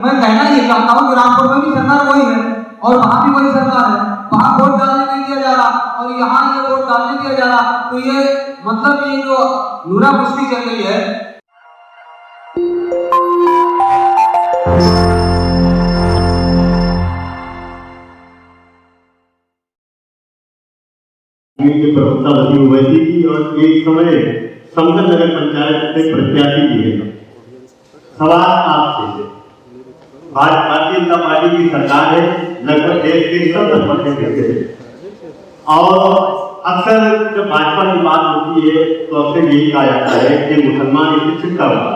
मैं कहना ये चाहता हूँ कि रामपुर में भी सरकार वही है और वहाँ भी वही सरकार है, वहाँ वोट डालने नहीं दिया जा रहा और यहाँ ये वोट डालने दिया जा रहा। तो ये मतलब ये जो नूरा कुश्ती चल रही है, की प्रमुखता बनी हुई थी और एक समय संकट नगर पंचायत से प्रत्याशी भी है। सवाल आपसे, भारतीय जनता पार्टी की सरकार है, लगभग देश के 70% और अक्सर जब भाजपा की बात होती है तो अक्सर यही कहा जाता है कि मुसलमान इसे छिटका हुआ।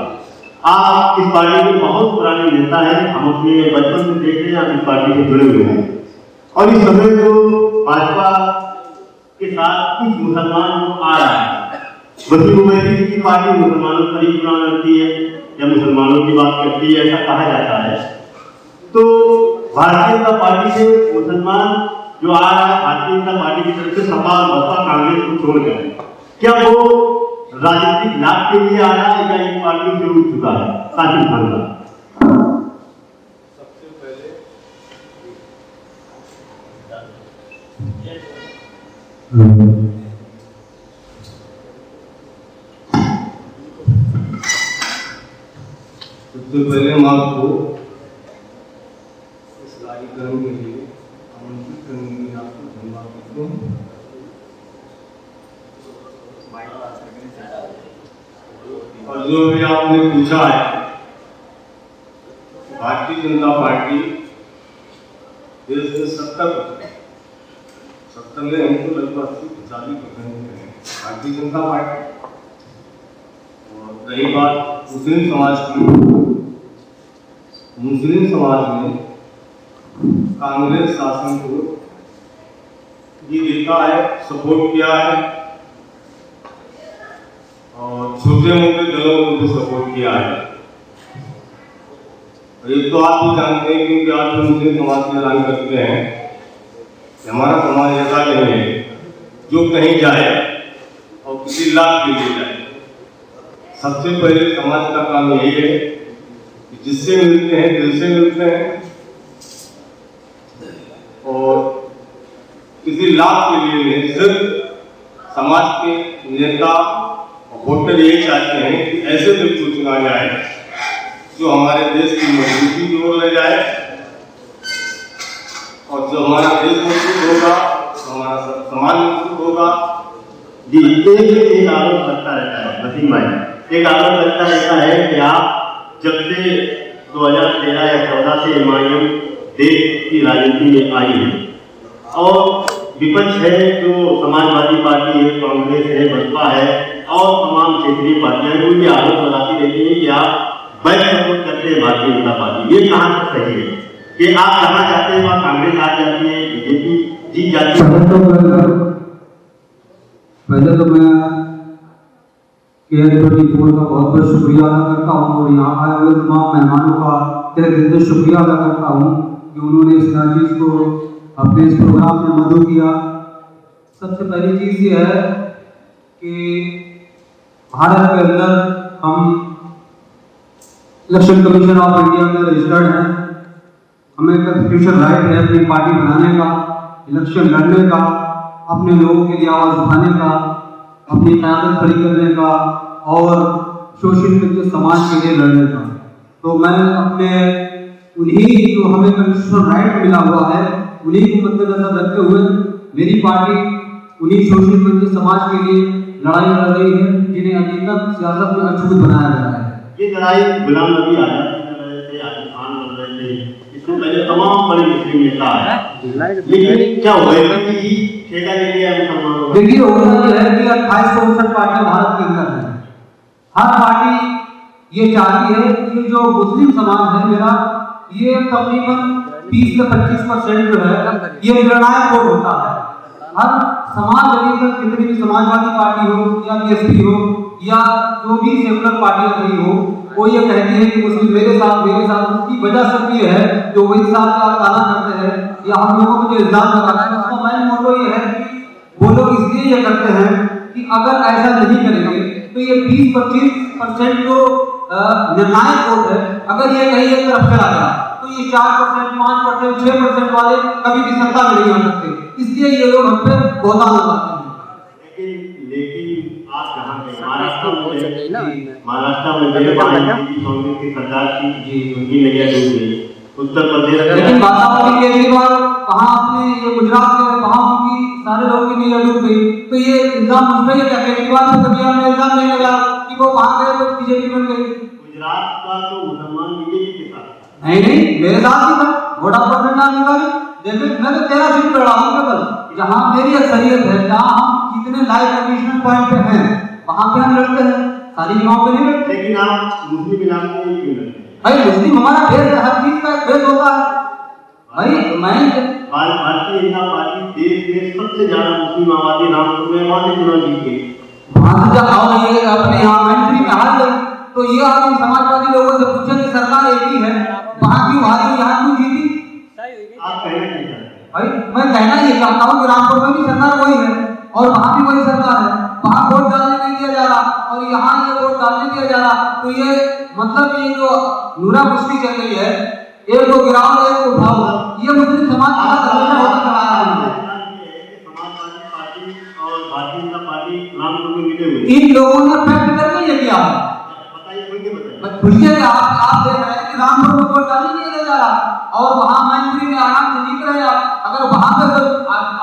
आप इस पार्टी के बहुत पुराने नेता हैं, हम अपने बचपन से देख रहे हैं, आप इस पार्टी से जुड़े हुए हैं और इस समय जो भाजपा के साथ कुछ मुसलमान आ रहा है, वसीम उमैदी की पार्टी मुसलमानों पर ही गुनाह करती है या मुसलमानों की बात करती है, ऐसा कहा जाता है। तो भारतीय जनता पार्टी से मुसलमान जो आ रहा है, भारतीय जनता पार्टी की तरफ से सपा बसपा कांग्रेस को छोड़कर, क्या वो राजनीतिक लाभ के लिए आ रहा है या इन पार्टियों से उठ चुका है? काशिम खान का सबसे पहले हम आपको इस कार्यक्रम के लिए आमंत्रित करने के लिए आपको धन्यवाद देते हैं। और जो भी आपने पूछा है, भारतीय जनता पार्टी देश में 70 में हमको लगभग 80-85% है भारतीय जनता पार्टी। और रही बात मुस्लिम समाज की, मुस्लिम समाज ने कांग्रेस शासन को ये देखा है, सपोर्ट किया है और छोटे मोटे दलों को भी सपोर्ट किया है। और ये तो आप भी जानते हैं क्योंकि आज मुस्लिम समाज के ऐलान करते हैं कि हमारा समाज ऐसा नहीं है जो कहीं जाए और किसी लाभ के लिए जाए। सबसे पहले समाज का काम यही है कि जिससे मिलते हैं दिल से मिलते हैं और किसी लाभ के लिए नहीं। सिर्फ समाज के नेता और वोटर यही चाहते हैं कि ऐसे व्यक्ति को चुना जाए जो हमारे देश की मजबूती की ओर ले जाए, और जो हमारा देश मजबूत होगा तो हमारा समाज मजबूत होगा। जी, एक आरोप लगता रहता है वसीम भाई, एक आरोप लगता रहता है कि आप जब से 2013 या 14 से एमआईएम देश की राजनीति में आई है और विपक्ष है जो समाजवादी पार्टी है, कांग्रेस है, बसपा है और तमाम क्षेत्रीय पार्टियां हैं, ये आरोप लगाती रहती है कि आप बैक सपोर्ट करते हैं भारतीय जनता पार्टी। ये कहाँ तक सही है कि आप जहाँ जाते हैं वहाँ कांग्रेस आ जाती है, बीजेपी जीत जाती है? पहले तो मैं KN24 का बहुत बहुत शुक्रिया अदा करता हूँ और यहाँ आए हुए तमाम मेहमानों का तहे दिल से शुक्रिया अदा करता हूँ कि उन्होंने इस चीज़ को अपने इस प्रोग्राम में मदद किया। सबसे पहली चीज़ ये है कि भारत के अंदर हम इलेक्शन कमीशन ऑफ इंडिया में रजिस्टर्ड हैं, हमें कॉन्स्टिट्यूशन राइट है अपनी पार्टी बनाने का, इलेक्शन लड़ने का, अपने लोगों के लिए आवाज़ उठाने का, अपनी क़यादत खड़ी करने का और शोषित समाज के लिए लड़ने का। तो मैं अपने उन्हीं जो हमें कॉन्स्टिट्यूशन राइट मिला हुआ है उन्हीं को मद्देनजर रखते हुए मेरी पार्टी उन्हीं शोषित समाज के लिए लड़ाई लड़ रही है जिन्हें अभी तक सियासत में अछूत बनाया गया है। ये लड़ाई गुलाम नबी आजाद कर रहे थे, आजम खान कर रहे थे, इससे पहले तमाम बड़े मुस्लिम नेता है, लेकिन क्या हुआ कि ठेका ले लिया मुसलमानों? देखिए, होना यह है कि 2859 पार्टियां भारत के अंदर है। हर पार्टी ये चाहती है कि जो मुस्लिम समाज है मेरा, ये तकरीबन 30 से 25% जो है ये निर्णायक वोट होता है। हर समाज अभी तक कितनी भी समाजवादी पार्टी हो या बीएसपी हो या जो भी सेकुलर पार्टियां रही हो, वो ये कहती है कि मुस्लिम मेरे साथ उसकी वजह सिर्फ ये है जो वही साथ का ताना करते हैं या हम लोगों को जो इल्जाम लगाते हैं, उसका मेन मोटो ये है कि वो लोग इसलिए ये करते हैं कि अगर ऐसा नहीं करेंगे तो ये 20-25% जो निर्णायक वोट है, अगर ये कहीं एक तरफ चला गया तो ये 4%, 5%, 6% वाले कभी भी सत्ता में नहीं आ सकते, इसलिए ये लोग हम पे बहुत लगाते हैं। लेकिन आप जहाँ पे महाराष्ट्र में मेरे कांग्रेस की सरकार थी, उनकी नैया डूब गई। उत्तर प्रदेश लेकिन वातावरण केजरीवाल कहाँ अपने ये गुजरात में कहाँ उनकी सारे लोगों की नैया डूब गई, तो ये इल्जाम मुझ पे क्या केजरीवाल पे कभी हमने इल्जाम नहीं लगाया कि वो वहाँ गए तो बीजेपी बन गई। गुजरात का तो मुसलमान बीजेपी के साथ नहीं मेरे साथ ही था, वोट परसेंट डालने का भी देखिए, मैं तो 13 सीट लड़ा हूँ केवल, जहाँ मेरी अक्सरियत है, जहाँ हम कितने लाइव कंडीशनल पॉइंट पे हैं वहाँ पे हम लड़ते हैं, सारी जगहों पे नहीं लड़ते। लेकिन आप मुस्लिम इलाके में क्यों लड़ते हैं? भाई मुस्लिम हमारा भेद है, हर चीज का एक भेद होता है भाई। मैं भारतीय जनता पार्टी देश में सबसे ज्यादा मुस्लिम आबादी रामपुर में वहाँ से चुनाव जीत गई। वहाँ से जब आओ ये अपने यहाँ मंत्री में हार गई तो ये आदमी समाजवादी लोगों से पूछे कि सरकार एक ही है, वहाँ क्यों हारी, यहाँ क्यों जीती? आप कहना नहीं चाहते भाई मैं कहना ये चाहता हूँ कि रामपुर में भी सरकार वही है और वहाँ भी वही सरकार है, वहाँ वोट डालने नहीं दिया जा रहा और यहाँ ये वोट डालने दिया जा रहा, तो ये मतलब ये जो नूरा कुश्ती चल रही है, एक को गिराओ एक को उठाओ, ये मुस्लिम समाज का हमेशा होता चला आ रहा है। समाजवादी पार्टी और भारतीय जनता पार्टी रामपुर में मिले हुए इन लोगों ने फैक्ट करके ये किया है, खुलिए आप देख रहे हैं कि रामपुर में वोट डालने नहीं दिया जा रहा और वहाँ मैनपुरी में आराम से जीत रहे हैं। अगर वहाँ पे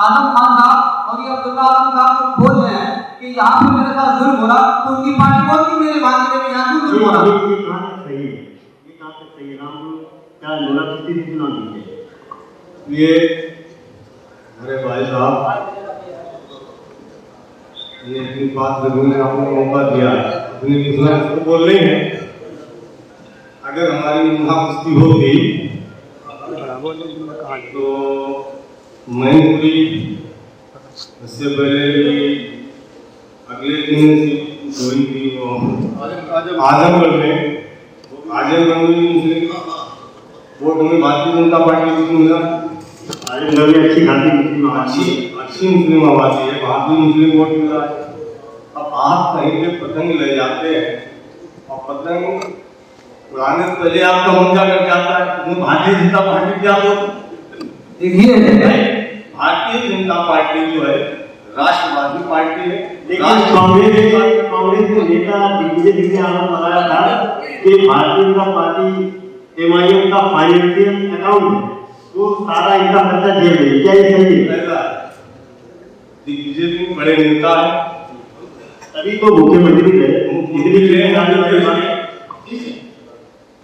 आजम खान साहब और ये अब्दुल्ला आजम साहब बोल रहे हैं कि यहाँ पे मेरे साथ जुल्म हो रहा, तो उनकी पार्टी बोल की मेरे भांजे में यहाँ क्यों जुल्म हो रहा? ये कहाँ तक सही है? ये कहाँ तक सही है? रामपुर क्या नूरा कुश्ती से चुनाव जीते? ये मेरे भाई साहब ये अपनी बात रखने ने आपको मौका दिया है, अपनी दूसरा इसको बोल रही है। अगर हमारी नूरा कुश्ती होती तो मैनपुरी इससे पहले अगले दिन हुई थी आजमगढ़ में मुस्लिम वोट हमें भारतीय जनता पार्टी को मिला। आजमगढ़ में अच्छी मुस्लिम आबादी है, वहाँ भी मुस्लिम वोट मिला है। अब आप कहीं पे पतंग ले जाते हैं और पतंग उड़ाने से पहले आपका मन क्या करके आता है, तुम्हें भारतीय जनता पार्टी क्या बोलते? देखिए भारतीय जनता पार्टी जो है राष्ट्रवादी पार्टी है, लेकिन कांग्रेस के नेता दिग्विजय ने आरोप लगाया था कि भारतीय जनता पार्टी एमआईएम का फाइनेंशियल अकाउंट है, वो सारा इनका खर्चा झेल रही है, क्या ये सही है? दिग्विजय सिंह बड़े नेता है, तभी तो मुख्यमंत्री है।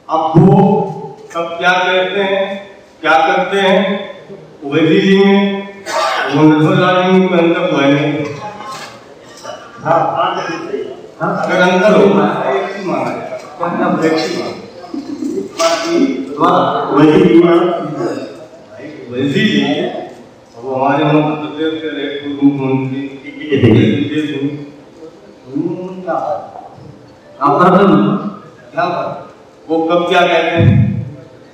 अब वो सब क्या कहते हैं, क्या करते हैं, ओवैसी जी में वो निर्भर में अंतर हुआ नहीं। अगर अंतर होगा एक ही माना जाएगा, ओवैसी जी वो हमारे मध्य प्रदेश के एक पूर्व मुख्यमंत्री वो कब क्या कहते हैं,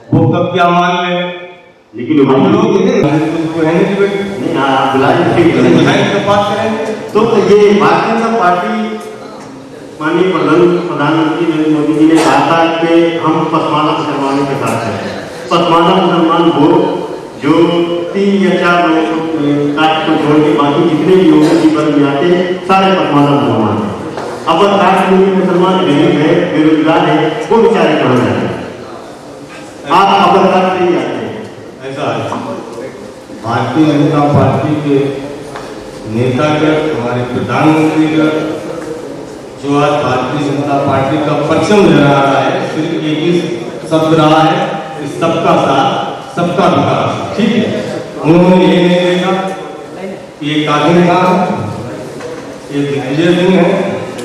वो कब क्या मान ले, लेकिन हम लोग बात करेंगे तो ये भारतीय जनता पार्टी माननीय प्रधानमंत्री नरेंद्र मोदी जी ने कहा था कि हम पसमानदा मुसलमानों के साथ हैं। पसमानदा मुसलमान वो जो 3 या 4 लोग कास्ट को छोड़ के बाकी जितने भी लोगों की वर्ग में आते सारे पसमानदा मुसलमान हैं। अब कास्ट में मुसलमान गरीब है, बेरोजगार है, वो बेचारे कहाँ जाते हैं? आप अपर कास्ट नहीं आते हैं। ऐसा है भारतीय जनता पार्टी के नेता का, हमारे प्रधानमंत्री का जो आज भारतीय जनता पार्टी का परचम लहरा रहा है, सिर्फ एक ही शब्द रहा है कि सबका साथ सबका विकास। ठीक है, उन्होंने ये नहीं देखा कि ये कादिर खान है, ये दिग्विजय सिंह है,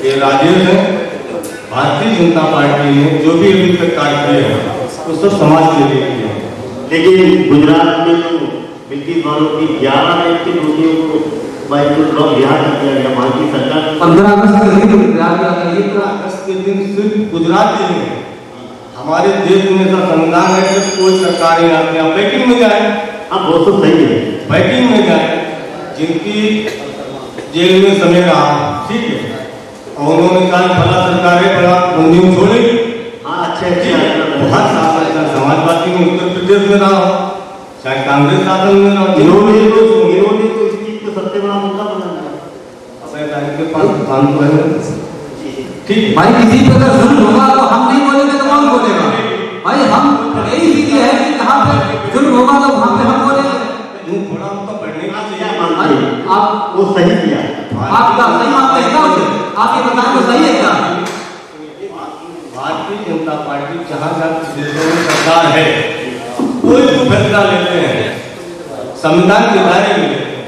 ये राजेश है। भारतीय जनता पार्टी ने जो भी अभी तक कार्य किए हैं वो सब समाज के लिए किए हैं। लेकिन गुजरात में जो बिल्किस बानो की 11 टाइप के दोषियों को बिहार कर दिया गया, वहाँ की सरकार 15 अगस्त के दिन अगस्त के दिन सिर्फ गुजरात के लिए हमारे देश में ऐसा संविधान है कि कोई सरकारी आदमी आप बैटिंग में जाए, आप बहुत तो सही है, बैटिंग में जाए, जिनकी जेल में समय रहा, ठीक है, और उन्होंने कहा फला सरकार है, फला बंदियों छोड़ेगी, अच्छे बहुत शासन था, समाजवादी में उत्तर प्रदेश में रहा हो, चाहे कांग्रेस शासन में रहा हो, इन्होंने तो इस चीज को सबसे बड़ा मुद्दा बनाया। अब ऐसा इनके पास काम तो है। ठीक भाई किसी पे अगर जुल्म होगा तो हम नहीं बोलेंगे तो कौन बोलेगा? भाई हम यही स्थिति है कि जहाँ पे जुल्म होगा तो वहाँ पे हम बोलेंगे। थोड़ा उनका पढ़ने का आप वो सही किया, आप क्या सही मानते हैं क्या उसे? आप ये बताएं वो सही है क्या? भारतीय जनता पार्टी जहाँ जहाँ प्रदेशों में सरकार है, कोई भी फैसला लेते हैं संविधान के दायरे में लेते हैं।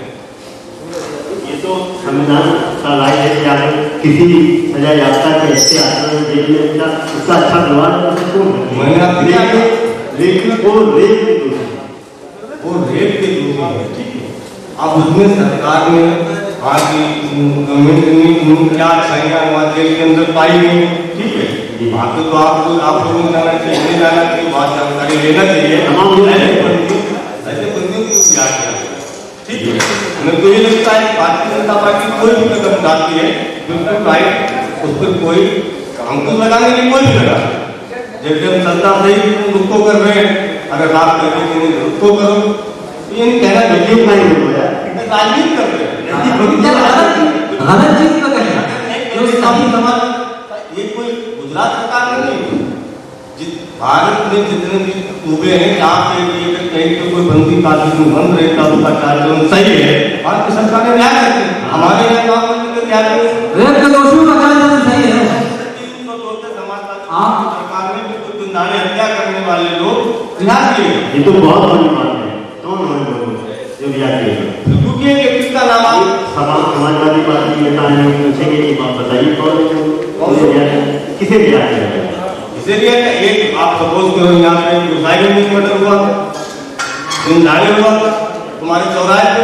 ये तो संविधान का राय है कि अगर किसी सजा याफ्ता के ऐसे आचरण देखने का उसका अच्छा व्यवहार मैंने आपको क्या कहा? लेकिन वो रेप के दोषी है। वो रेप के दोषी है, ठीक है। अब उसमें सरकार ने आज गवर्नमेंट ने क्या अच्छाइयाँ वहाँ जेल के अंदर पाई गई, ठीक है। वहाँ पे तो आप लोगों को जाना चाहिए, नहीं जाना चाहिए, बात जानकारी लेना चाहिए। ऐसे बंदियों को याद किया, ठीक है। हमें तो ये लगता है भारतीय जनता पार्टी कोई भी कदम उठाती है बिल्कुल राइट, उस पर कोई अंकुश लगाने की कोई भी लगा। जैसे हम संस्था से ही रुको कर रहे हैं, अगर बात करके रुको करो, ये नहीं कहना राजनीति नहीं हो गया, राजनीति कर रहे हैं। गलत चीज का जो सभी समाज, ये कोई गुजरात सरकार नहीं, भारत में जितने भी सूबे हैं जहाँ पे ये कहीं पे कोई बंदी कानून बंद रहता उसका कार्यक्रम सही है, भारत की सरकार ने न्याय करते हैं। हमारे यहाँ गाँव में क्या रेप के दोषियों का कार्यक्रम सही है। सरकार ने भी कुछ गुंडाने हत्या करने वाले लोग रिहा किए। ये तो बहुत बड़ी बात है। कौन है लोग जो रिहा किए? क्योंकि ये किसका नाम है? समाजवादी पार्टी के नेता हैं, पूछेंगे कि बात बताइए कौन किसे रिहा किया? इसीलिए एक आप सपोज करो यहाँ पे गुसाईगंज में मर्डर हुआ, गुंडाने हुआ तुम्हारे चौराहे पे,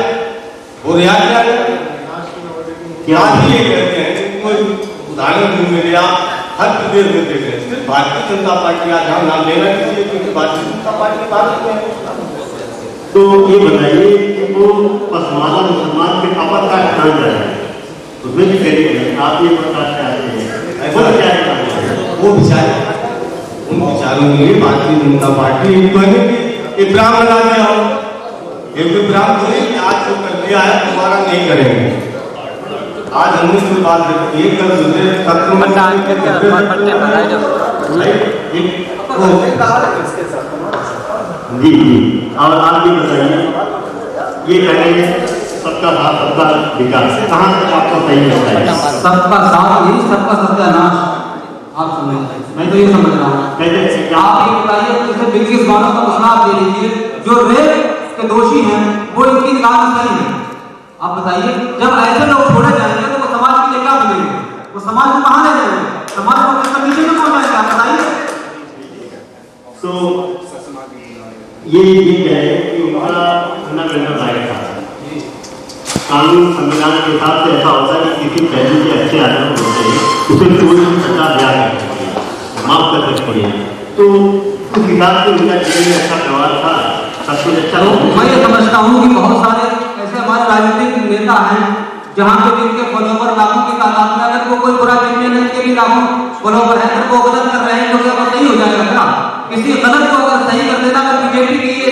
वो रिहा किया गया। क्या ये कहते हैं कोई उदाहरण मिल गया हर प्रदेश में देख रहे हैं, सिर्फ भारतीय जनता पार्टी आज हम नाम लेना चाहिए क्योंकि भारतीय जनता पार्टी भारत में है। तो ये बताइए कि वो पसमाना मुसलमान के आपस का स्थान रहा है, उसमें भी करिए आप ये प्रकाश से आते हैं, ऐसा क्या है? वो विचार उन विचारों के लिए भारतीय जनता पार्टी इब्राम लगा दिया हो, एक इब्राम बोले कि आज जो कर दिया है दोबारा नहीं करेंगे। आज हमने कोई बात रखी है कर दूसरे सत्र में जी और आप भी बताइए, ये कहेंगे सबका साथ सबका विकास कहाँ से आपको सही लगता है? सबका साथ नहीं सबका सत्यानाश। आप समझ, मैं तो ये समझ रहा हूँ। आप ये बताइए जैसे बिल्किस बानो का मुस्लाब दे लीजिए, जो रेप के दोषी हैं वो इनकी निगाह में सही है। आप बताइए जब ऐसे लोग छोड़े जाएंगे तो वो समाज के लिए क्या बनेंगे? वो समाज को कहाँ ले जाएंगे? समाज को किस कंडीशन में पहुंचाएंगे? आप बताइए। तो ये कह रहे हैं कि उनका फंडामेंटल राइट था, कानून संविधान के हिसाब से ऐसा होता है कि किसी पहलू के अच्छे आचरण होते हैं उसे कोई भी सजा दिया करती है, माफ कर सकती है। तो उस हिसाब से उनका जीवन में अच्छा व्यवहार था, सब कुछ अच्छा। मैं ये समझता हूँ कि बहुत सारे ऐसे हमारे राजनीतिक नेता हैं जहाँ पे जिनके फॉलोवर लाखों की तादाद में, अगर वो कोई बुरा करने नहीं के भी लाखों फॉलोवर है, अगर वो गलत कर रहे हैं तो क्या वो सही हो जाएगा क्या? किसी गलत को अगर सही कर देना, अगर बीजेपी की ये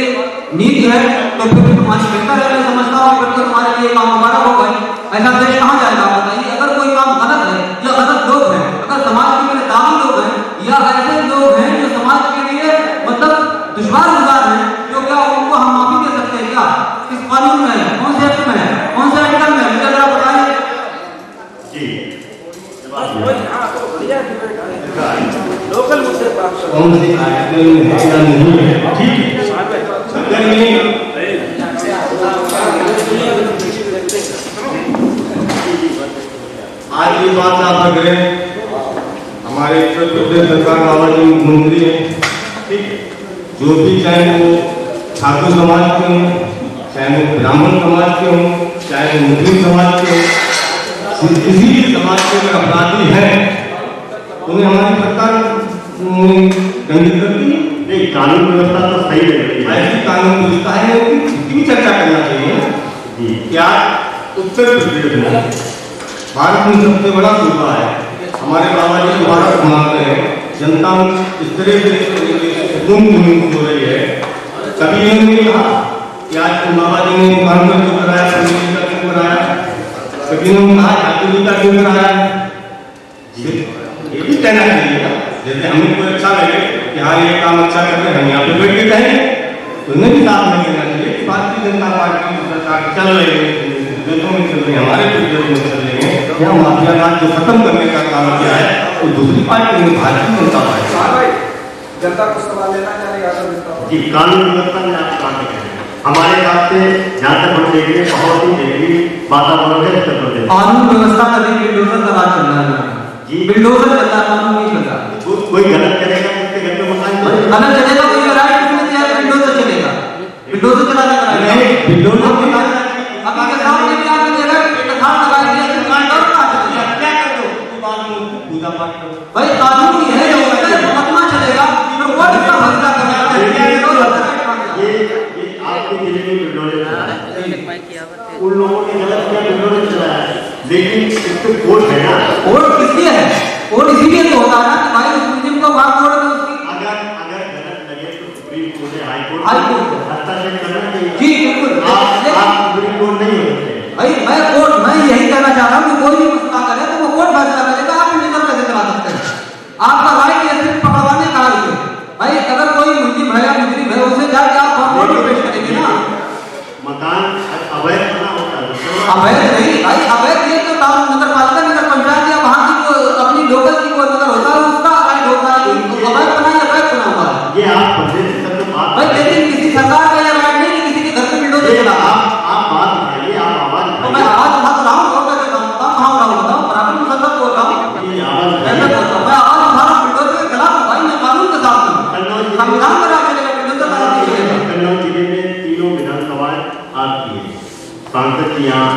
नीति है तो फिर तुम्हारी बेहतर है। मैं समझता हूँ फिर तो तुम्हारे लिए काम हमारा हो गए। ऐसा देश कहाँ जाएगा बताइए? अगर कोई काम गलत है या गलत लोग हैं, अगर समाज के मेरे दावी लोग हैं या ऐसे लोग हैं जो समाज के लिए मतलब दुश्वार गुजार हैं, जो क्या उनको हम माफी दे सकते हैं क्या? किस कानून में है, कौन से एक्ट में है, कौन से आर्टिकल में है, मुझे जरा बताइए। लोकल मुद्दे कौन से आर्टिकल में है या नहीं है, ठीक है। आज ये बात आप रख रहे हैं, हमारे उत्तर प्रदेश सरकार बाबा जी मुख्यमंत्री हैं, ठीक है। जो भी चाहे वो ठाकुर समाज के हों, चाहे वो ब्राह्मण समाज के हों, चाहे वो मुस्लिम समाज के हों, किसी भी समाज के अगर अपराधी हैं उन्हें हमारी सरकार दंडित करती है। नहीं, कानून व्यवस्था तो सही है, ऐसी कानून व्यवस्था है इसकी भी चर्चा करना चाहिए। क्या उत्तर प्रदेश में भारत में सबसे बड़ा सूबा है, हमारे बाबा जी भारत घुमाते हैं, जनता इस तरह से गुम हो रही है। कभी ये नहीं कहा कि आज तो बाबा जी ने दुकान पर क्यों कराया, पंडित का क्यों कराया, कभी ने कहा ठाकुर जी का क्यों कराया। ये भी कहना चाहिए ना, जैसे हमें कोई अच्छा लगे कि हाँ ये काम अच्छा कर रहे हैं, हम यहाँ पे बैठ के कहें, तो उन्हें भी साफ नहीं कहना चाहिए कि भारतीय जनता पार्टी की सरकार चल रही है, देशों में चल रही है, हमारे देशों में चल रही है, या माफिया राज जो खत्म करने का काम किया है वो दूसरी पार्टी में भारतीय जनता पार्टी। जनता को सवाल लेना चाह रही जी, कानून व्यवस्था में आप कहाँ से करें? हमारे हिसाब से जहाँ तक हम देख रहे हैं बहुत ही जरूरी वातावरण है उत्तर प्रदेश। कानून व्यवस्था का भी बिल्डोजर का राज चल रहा है जी, बिल्डोजर चल रहा है, कानून नहीं चल रहा। कोई गलत करेगा उसके घर में मकान गलत चलेगा कोई राइट किसने दिया? बिल्डोजर चलेगा, बिल्डोजर चलाने का राइट नहीं, बिल्डोजर अब आपके सामने भी आपने देखा प्रधान लगा दिया दुकान पर क्या कर दो उसके बाद में पूजा पाठ करो। भाई कानून ही है, जो मुकदमा चलेगा तो कोर्ट का फैसला करेगा। ये आपके जिले में बिल्डोजर चलाया, उन लोगों ने गलत किया, बिल्डोजर चलाया, लेकिन इसको कोर्ट है ना। कोर्ट किसलिए है? कोर्ट इसीलिए तो होता है ना कि भाई उस मुस्लिम को वहां कोर्ट में उसकी अगर गलत लगे तो सुप्रीम कोर्ट है, हाई कोर्ट हस्तक्षेप करना चाहिए। जी बिल्कुल। आप सुप्रीम कोर्ट नहीं हो सकते। भाई मैं यही कहना चाह रहा हूँ कि कोई भी मसला करे तो वो कोर्ट फैसला करेगा, आप बिल्डोजर कैसे चला सकते हैं? आपका राइट है सिर्फ पकड़वाने का है। भाई अगर कोई मुस्लिम है या मुस्लिम है उसे जाके आप कोर्ट में पेश करेंगे ना। मकान अवैध बना होता है, अवैध नहीं भाई, अवैध ये तो नगर पालिका नगर पंचायत या वहाँ की जो अपनी लोकल की कोई नगर होता है उसका राइट होता है। अवैध बना या अवैध बना हुआ है, ये आप प्रदेश से तो बात भाई लेकिन किसी सरकार का यह राइट नहीं कि किसी के घर पे बिल्डोजर चला। आप बात उठाइए, आप आवाज तो मैं आवाज उठा तो रहा हूँ, और कैसे कहाँ उठा हूँ बताओ? बराबर मुसद्दक बोल रहा हूँ, उठाइए, आवाज मैं उठाइए। बोलता हूँ, मैं आवाज उठा रहा हूँ बिल्डोजर के खिलाफ हूँ। भाई मैं कानून के साथ हूँ, संविधान का राज चलेगा, बिल्डोजर का राज नहीं चलेगा। कन्नौज जिले में तीनों विधानसभाएं आपकी है, सांसद की यहाँ